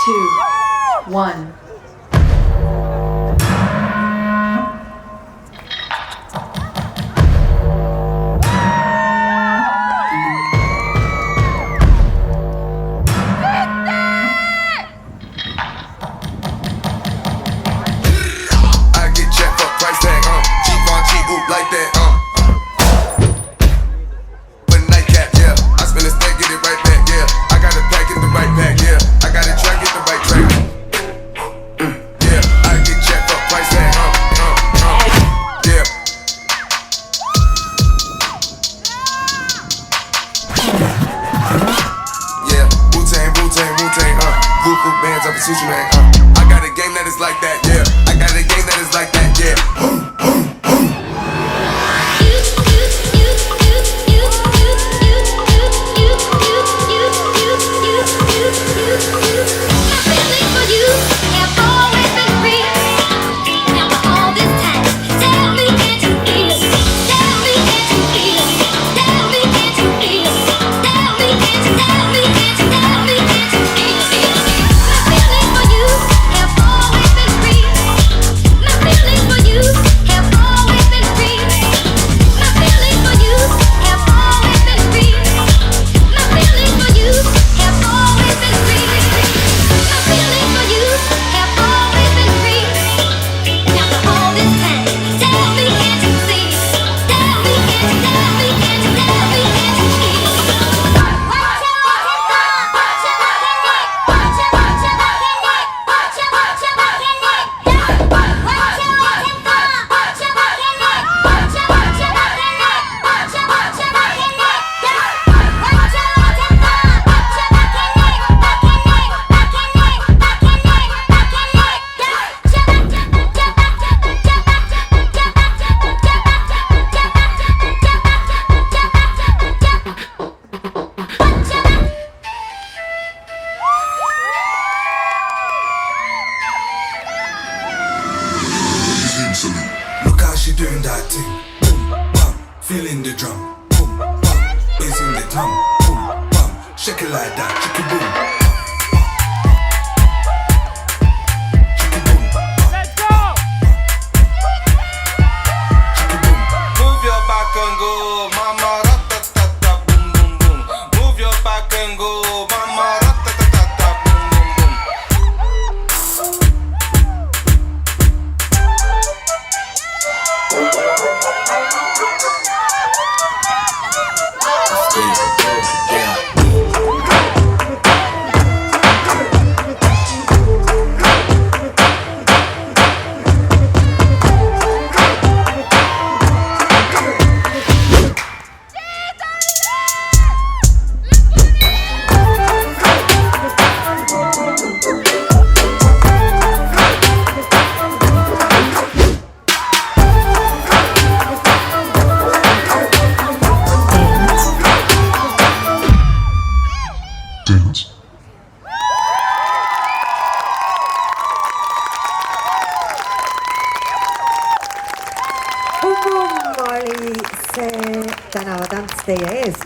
two, one. I get checked for price tag, cheap on cheap, oop like that, With a nightcap, yeah. I spin a stack, get it right back, yeah. I got a pack, get the right pack, yeah. I got a track, get the right track. Yeah, I get checked for price tag, yeah. Yeah, Wu-Tang, Wu-Tang, Wu-Tang, Vuku bands up a sushi man, I got a game that is like that, yeah. I got a game that is like that, yeah. Look how she doing that thing. Boom, bam, feeling the drum. Boom, bam, raising the tongue. Boom, bam, shake it like that. Chicky boom. Chicky boom. Let's go! Chicky boom. Move your back and go, mama, ratatata, boom, boom, boom. Move your back and go, mama, ratatata, boom, boom, boom. Dance. Bum Bum oli see tänavatants teie ees.